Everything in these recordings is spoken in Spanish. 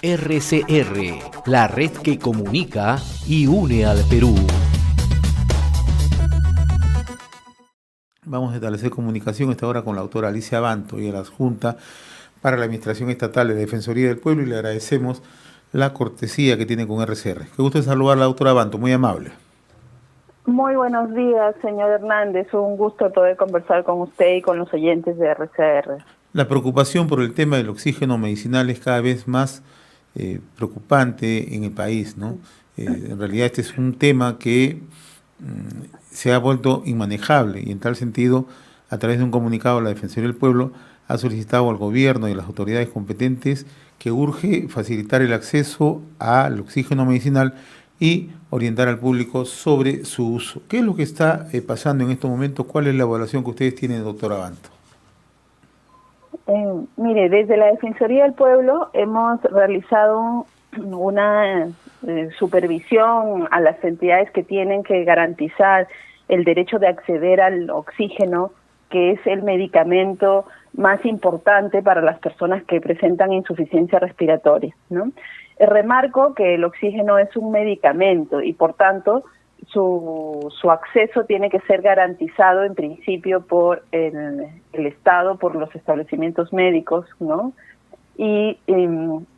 RCR, la red que comunica y une al Perú. Vamos a establecer comunicación esta hora con la doctora Alicia Abanto y a la Junta para la Administración Estatal de Defensoría del Pueblo, y le agradecemos la cortesía que tiene con RCR. Qué gusto saludar a la doctora Abanto, muy amable. Muy buenos días, señor Hernández. Un gusto poder conversar con usted y con los oyentes de RCR. La preocupación por el tema del oxígeno medicinal es cada vez más preocupante en el país, ¿no? En realidad este es un tema que se ha vuelto inmanejable, y en tal sentido, a través de un comunicado, la Defensoría del Pueblo ha solicitado al gobierno y a las autoridades competentes que urge facilitar el acceso al oxígeno medicinal y orientar al público sobre su uso. ¿Qué es lo que está pasando en estos momentos? ¿Cuál es la evaluación que ustedes tienen, doctora Abanto? Mire, desde la Defensoría del Pueblo hemos realizado una supervisión a las entidades que tienen que garantizar el derecho de acceder al oxígeno, que es el medicamento más importante para las personas que presentan insuficiencia respiratoria, ¿no? Remarco que el oxígeno es un medicamento y por tanto su acceso tiene que ser garantizado en principio por el Estado, por los establecimientos médicos, ¿no? Y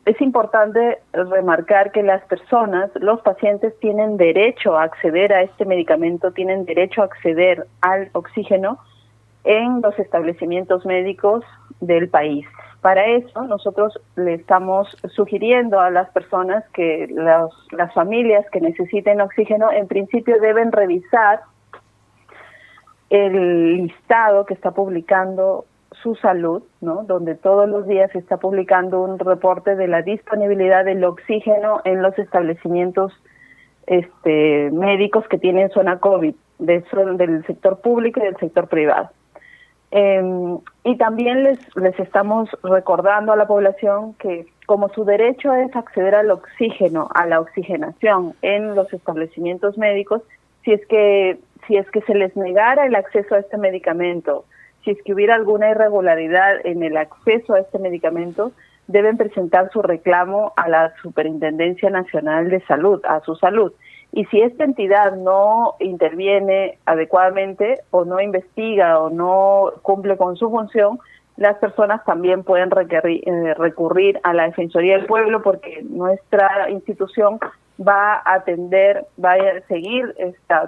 es importante remarcar que las personas, los pacientes tienen derecho a acceder a este medicamento, tienen derecho a acceder al oxígeno en los establecimientos médicos del país. Para eso nosotros le estamos sugiriendo a las personas que las familias que necesiten oxígeno en principio deben revisar el listado que está publicando Su Salud, ¿no? Donde todos los días se está publicando un reporte de la disponibilidad del oxígeno en los establecimientos médicos que tienen zona COVID, del sector público y del sector privado. Y también les estamos recordando a la población que como su derecho es acceder al oxígeno, a la oxigenación en los establecimientos médicos, si es que se les negara el acceso a este medicamento, si es que hubiera alguna irregularidad en el acceso a este medicamento, deben presentar su reclamo a la Superintendencia Nacional de Salud, a Su Salud. Y si esta entidad no interviene adecuadamente o no investiga o no cumple con su función, las personas también pueden recurrir a la Defensoría del Pueblo, porque nuestra institución va a seguir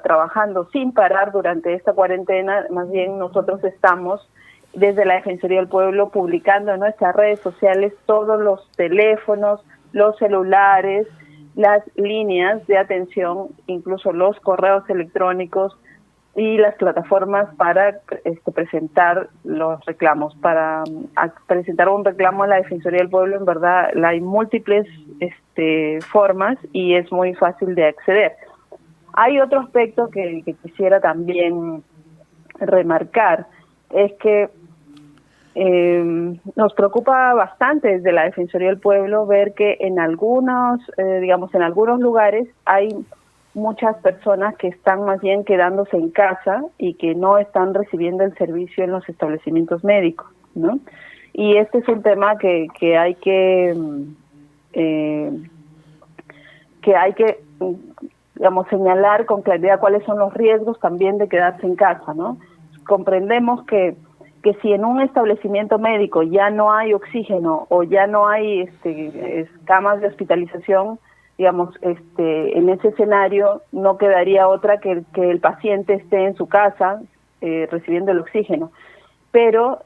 trabajando sin parar durante esta cuarentena. Más bien nosotros estamos desde la Defensoría del Pueblo publicando en nuestras redes sociales todos los teléfonos, los celulares, las líneas de atención, incluso los correos electrónicos y las plataformas para presentar los reclamos. Para presentar un reclamo a la Defensoría del Pueblo, en verdad, hay múltiples formas y es muy fácil de acceder. Hay otro aspecto que quisiera también remarcar, es que nos preocupa bastante desde la Defensoría del Pueblo ver que en algunos lugares hay muchas personas que están más bien quedándose en casa y que no están recibiendo el servicio en los establecimientos médicos, ¿no? Y este es un tema que hay que señalar con claridad cuáles son los riesgos también de quedarse en casa, ¿no? Comprendemos que si en un establecimiento médico ya no hay oxígeno o ya no hay camas de hospitalización, en ese escenario no quedaría otra que el paciente esté en su casa recibiendo el oxígeno. Pero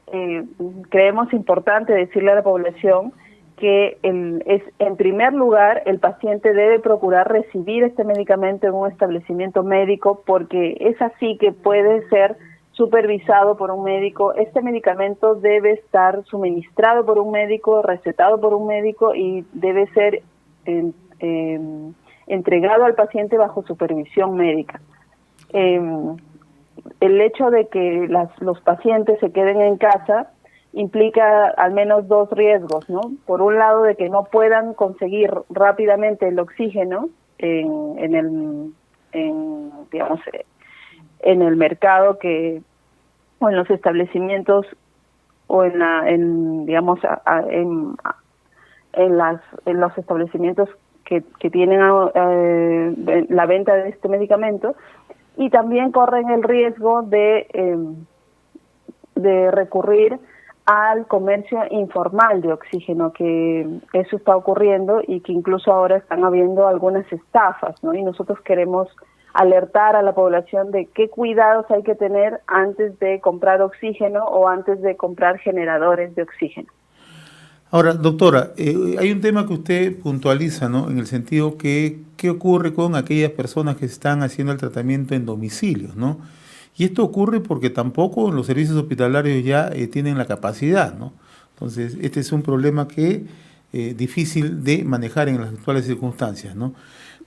creemos importante decirle a la población que en primer lugar el paciente debe procurar recibir este medicamento en un establecimiento médico, porque es así que puede ser supervisado por un médico. Este medicamento debe estar suministrado por un médico, recetado por un médico, y debe ser entregado al paciente bajo supervisión médica. El hecho de que los pacientes se queden en casa implica al menos dos riesgos, ¿no? Por un lado, de que no puedan conseguir rápidamente el oxígeno en el mercado o en los establecimientos o en en los establecimientos que tienen la venta de este medicamento, y también corren el riesgo de recurrir al comercio informal de oxígeno, que eso está ocurriendo y que incluso ahora están habiendo algunas estafas, ¿no? Y nosotros queremos alertar a la población de qué cuidados hay que tener antes de comprar oxígeno o antes de comprar generadores de oxígeno. Ahora, doctora, hay un tema que usted puntualiza, ¿no? En el sentido que, ¿qué ocurre con aquellas personas que están haciendo el tratamiento en domicilios, ¿no? Y esto ocurre porque tampoco los servicios hospitalarios ya tienen la capacidad, ¿no? Entonces, este es un problema que difícil de manejar en las actuales circunstancias, ¿no?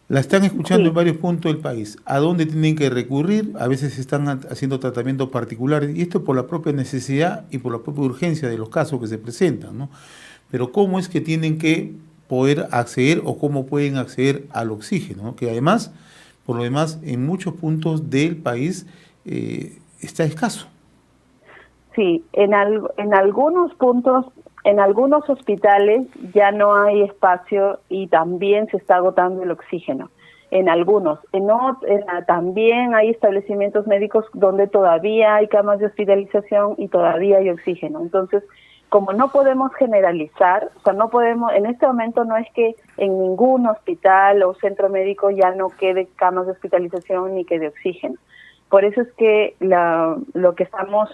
La están escuchando en varios puntos del país. ¿A dónde tienen que recurrir? A veces están haciendo tratamientos particulares, y esto por la propia necesidad y por la propia urgencia de los casos que se presentan, ¿no? Pero ¿cómo es que tienen que poder acceder o cómo pueden acceder al oxígeno, ¿no? Que además, por lo demás, en muchos puntos del país está escaso? Sí, en algunos puntos, en algunos hospitales ya no hay espacio y también se está agotando el oxígeno. En algunos, también hay establecimientos médicos donde todavía hay camas de hospitalización y todavía hay oxígeno. Entonces, como no podemos generalizar, o sea, no podemos, en este momento no es que en ningún hospital o centro médico ya no quede camas de hospitalización ni quede oxígeno. Por eso es que lo que estamos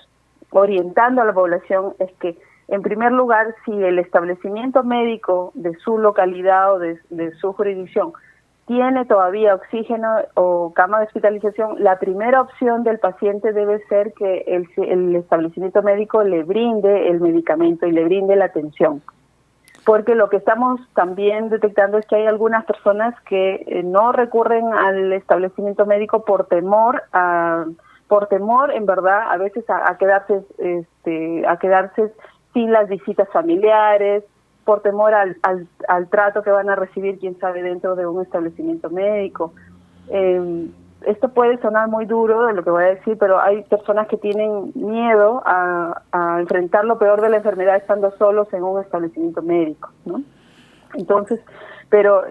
orientando a la población es que, en primer lugar, si el establecimiento médico de su localidad o de su jurisdicción tiene todavía oxígeno o cama de hospitalización, la primera opción del paciente debe ser que el establecimiento médico le brinde el medicamento y le brinde la atención. Porque lo que estamos también detectando es que hay algunas personas que no recurren al establecimiento médico por temor, en verdad, a veces a quedarse sin las visitas familiares, por temor al trato que van a recibir, quién sabe, dentro de un establecimiento médico. Esto puede sonar muy duro de lo que voy a decir, pero hay personas que tienen miedo a enfrentar lo peor de la enfermedad estando solos en un establecimiento médico, ¿no? Entonces, pero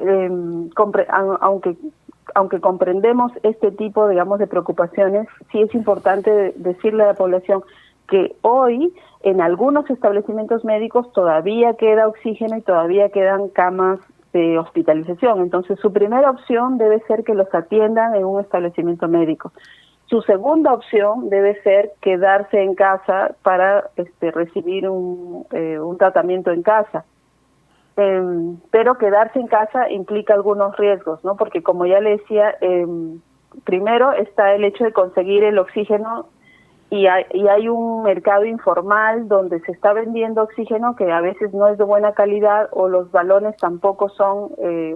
aunque comprendemos este tipo, digamos, de preocupaciones, sí es importante decirle a la población que hoy en algunos establecimientos médicos todavía queda oxígeno y todavía quedan camas de hospitalización. Entonces, su primera opción debe ser que los atiendan en un establecimiento médico. Su segunda opción debe ser quedarse en casa para recibir un tratamiento en casa. Pero quedarse en casa implica algunos riesgos, ¿no? Porque, como ya le decía, primero está el hecho de conseguir el oxígeno, y hay un mercado informal donde se está vendiendo oxígeno que a veces no es de buena calidad, o los balones tampoco son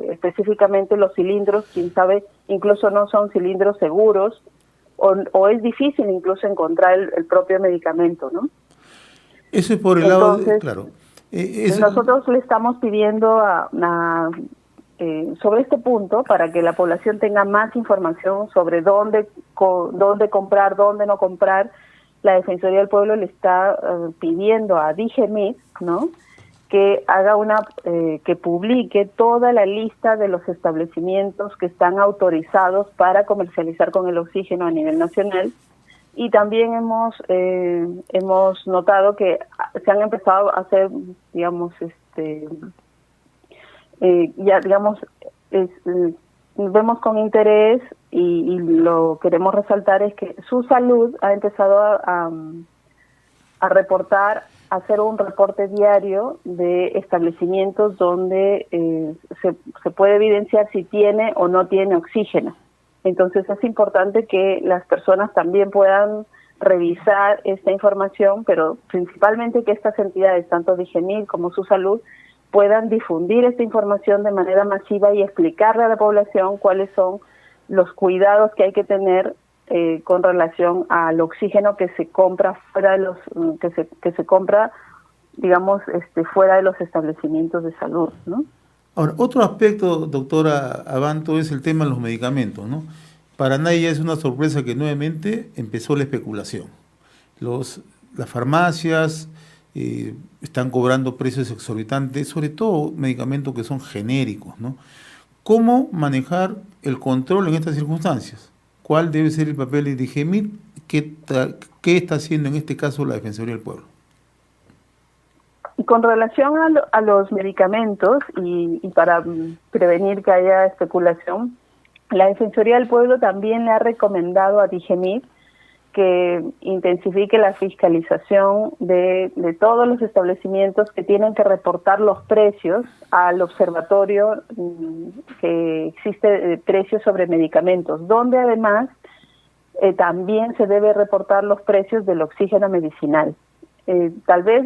específicamente los cilindros, quién sabe, incluso no son cilindros seguros, o es difícil incluso encontrar el propio medicamento, ¿no? Eso es por el lado de, claro. Nosotros le estamos pidiendo sobre este punto, para que la población tenga más información sobre dónde comprar, dónde no comprar. La Defensoría del Pueblo le está pidiendo a DIGEMIT, ¿no?, que haga que publique toda la lista de los establecimientos que están autorizados para comercializar con el oxígeno a nivel nacional. Y también hemos notado que se han empezado a hacer, digamos, vemos con interés, y lo queremos resaltar, es que Su Salud ha empezado a reportar, a hacer un reporte diario de establecimientos donde se puede evidenciar si tiene o no tiene oxígeno. Entonces es importante que las personas también puedan revisar esta información, pero principalmente que estas entidades, tanto DIGEMIT como Su Salud, puedan difundir esta información de manera masiva y explicarle a la población cuáles son los cuidados que hay que tener con relación al oxígeno que se compra fuera de que se compra, digamos, fuera de los establecimientos de salud, ¿no? Ahora, otro aspecto, doctora Abanto, es el tema de los medicamentos, ¿no? Para nadie es una sorpresa que nuevamente empezó la especulación. Las farmacias están cobrando precios exorbitantes, sobre todo medicamentos que son genéricos, ¿no? ¿Cómo manejar el control en estas circunstancias? ¿Cuál debe ser el papel de DIGEMIT? ¿Qué está haciendo en este caso la Defensoría del Pueblo? Y con relación a los medicamentos y para prevenir que haya especulación, la Defensoría del Pueblo también le ha recomendado a DIGEMIT que intensifique la fiscalización de todos los establecimientos que tienen que reportar los precios al observatorio que existe de precios sobre medicamentos, donde además también se debe reportar los precios del oxígeno medicinal. Tal vez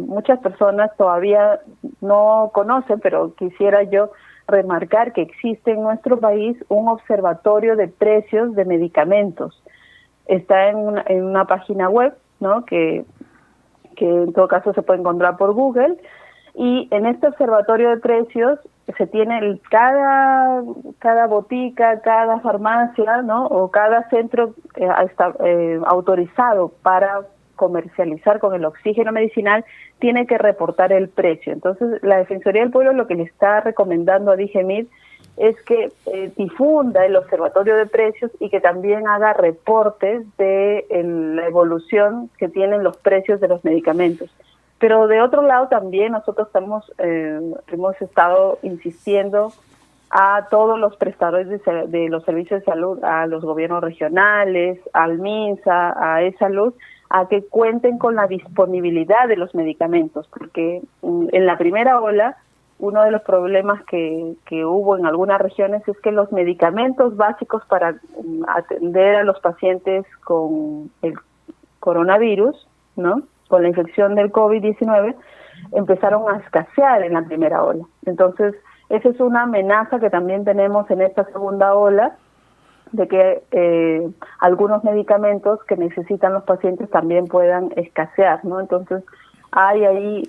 muchas personas todavía no conocen, pero quisiera yo remarcar que existe en nuestro país un observatorio de precios de medicamentos. Está en una página web, ¿no? que en todo caso se puede encontrar por Google, y en este observatorio de precios se tiene cada botica, cada farmacia, ¿no? O cada centro autorizado para comercializar con el oxígeno medicinal tiene que reportar el precio. Entonces, la Defensoría del Pueblo lo que le está recomendando a DIGEMIT es que difunda el observatorio de precios y que también haga reportes de la evolución que tienen los precios de los medicamentos. Pero de otro lado también nosotros hemos estado insistiendo a todos los prestadores de los servicios de salud, a los gobiernos regionales, al MINSA, a eSalud, a que cuenten con la disponibilidad de los medicamentos, porque en la primera ola uno de los problemas que hubo en algunas regiones es que los medicamentos básicos para atender a los pacientes con el coronavirus, ¿no?, con la infección del COVID-19, empezaron a escasear en la primera ola. Entonces, esa es una amenaza que también tenemos en esta segunda ola, de que algunos medicamentos que necesitan los pacientes también puedan escasear, ¿no? Entonces, hay ahí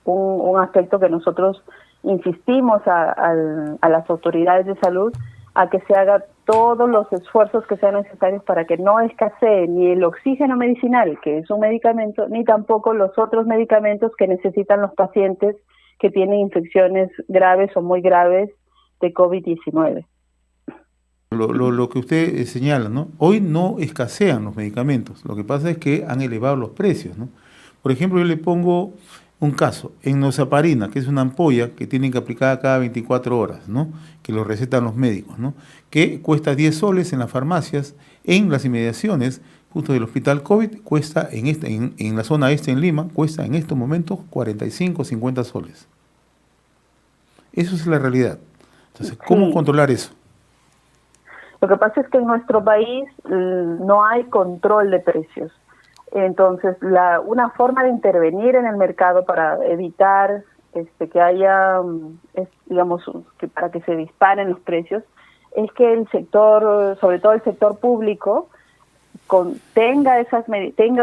un aspecto que nosotros insistimos a las autoridades de salud a que se haga todos los esfuerzos que sean necesarios para que no escasee ni el oxígeno medicinal, que es un medicamento, ni tampoco los otros medicamentos que necesitan los pacientes que tienen infecciones graves o muy graves de COVID-19. Lo que usted señala, ¿no? Hoy no escasean los medicamentos, lo que pasa es que han elevado los precios, ¿no? Por ejemplo, yo le pongo un caso, enoxaparina, que es una ampolla que tienen que aplicar cada 24 horas, ¿no?, que lo recetan los médicos, ¿no?, que cuesta 10 soles en las farmacias, en las inmediaciones justo del hospital COVID, cuesta en la zona este en Lima, cuesta en estos momentos 45, 50 soles. Eso es la realidad. Entonces, ¿cómo Sí. controlar eso? Lo que pasa es que en nuestro país no hay control de precios. Entonces, una forma de intervenir en el mercado para evitar que haya, para que se disparen los precios, es que el sector, sobre todo el sector público, tenga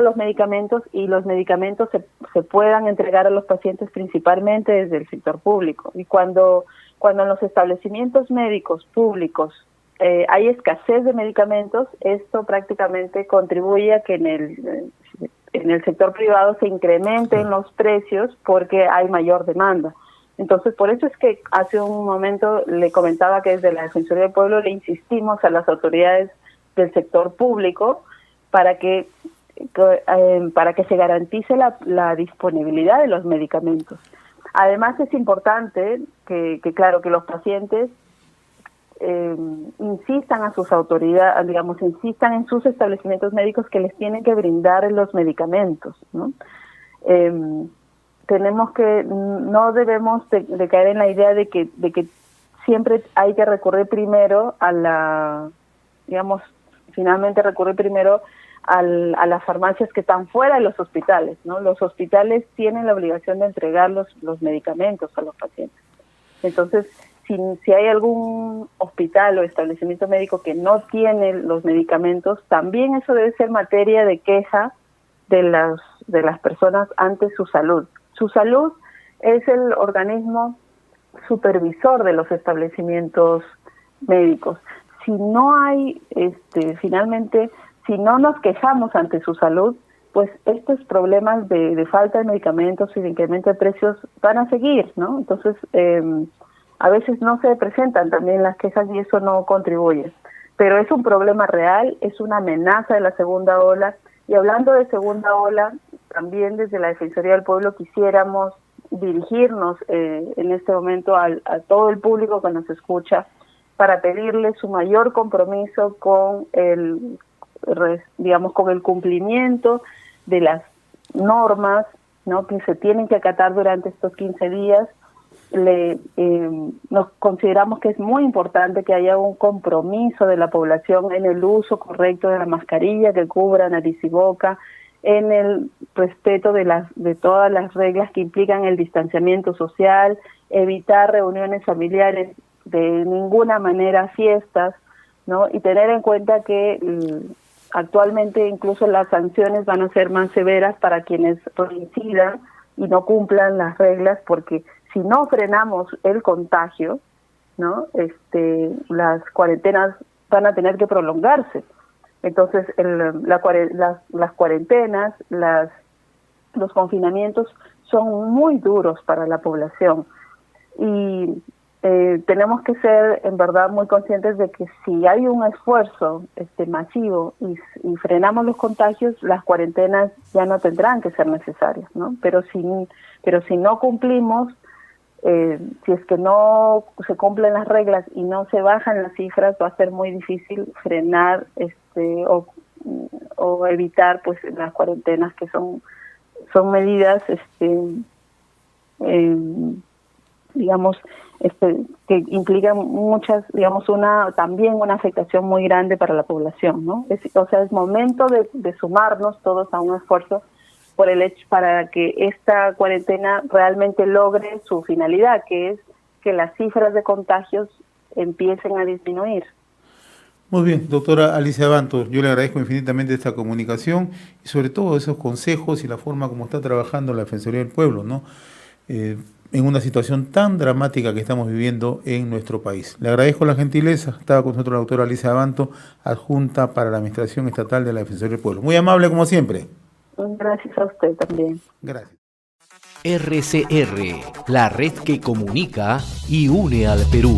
los medicamentos y los medicamentos se puedan entregar a los pacientes principalmente desde el sector público. Y cuando en los establecimientos médicos públicos hay escasez de medicamentos, esto prácticamente contribuye a que en el sector privado se incrementen los precios porque hay mayor demanda. Entonces, por eso es que hace un momento le comentaba que desde la Defensoría del Pueblo le insistimos a las autoridades del sector público para que se garantice la disponibilidad de los medicamentos. Además, es importante que los pacientes insistan a sus autoridades, insistan en sus establecimientos médicos que les tienen que brindar los medicamentos, ¿no? No debemos de caer en la idea de que siempre hay que recurrir primero finalmente recurrir primero a las farmacias que están fuera de los hospitales, ¿no? Los hospitales tienen la obligación de entregar los medicamentos a los pacientes. Entonces, si hay algún hospital o establecimiento médico que no tiene los medicamentos, también eso debe ser materia de queja de las personas ante su salud. Su salud es el organismo supervisor de los establecimientos médicos. Si no hay, finalmente, si no nos quejamos ante su salud, pues estos problemas de falta de medicamentos y de incremento de precios van a seguir, ¿no? Entonces, a veces no se presentan también las quejas y eso no contribuye. Pero es un problema real, es una amenaza de la segunda ola. Y hablando de segunda ola, también desde la Defensoría del Pueblo quisiéramos dirigirnos en este momento a todo el público que nos escucha para pedirle su mayor compromiso con con el cumplimiento de las normas, ¿no?, que se tienen que acatar durante estos 15 días. Nos consideramos que es muy importante que haya un compromiso de la población en el uso correcto de la mascarilla que cubra nariz y boca, en el respeto de todas las reglas que implican el distanciamiento social, evitar reuniones familiares, de ninguna manera fiestas, ¿no? Y tener en cuenta que actualmente incluso las sanciones van a ser más severas para quienes reincidan y no cumplan las reglas, porque si no frenamos el contagio, ¿no?, las cuarentenas van a tener que prolongarse. Entonces, las cuarentenas, los confinamientos son muy duros para la población y tenemos que ser, en verdad, muy conscientes de que si hay un esfuerzo masivo y frenamos los contagios, las cuarentenas ya no tendrán que ser necesarias, ¿no? Pero si no cumplimos, si es que no se cumplen las reglas y no se bajan las cifras, va a ser muy difícil frenar o evitar pues las cuarentenas, que son medidas que implican también una afectación muy grande para la población, ¿no? Es momento de sumarnos todos a un esfuerzo por el hecho para que esta cuarentena realmente logre su finalidad, que es que las cifras de contagios empiecen a disminuir. Muy bien, doctora Alicia Abanto, yo le agradezco infinitamente esta comunicación y sobre todo esos consejos y la forma como está trabajando la Defensoría del Pueblo, ¿no?, en una situación tan dramática que estamos viviendo en nuestro país. Le agradezco la gentileza. Estaba con nosotros la doctora Alicia Abanto, adjunta para la Administración Estatal de la Defensoría del Pueblo. Muy amable como siempre. Gracias a usted también. Gracias. RCR, la red que comunica y une al Perú.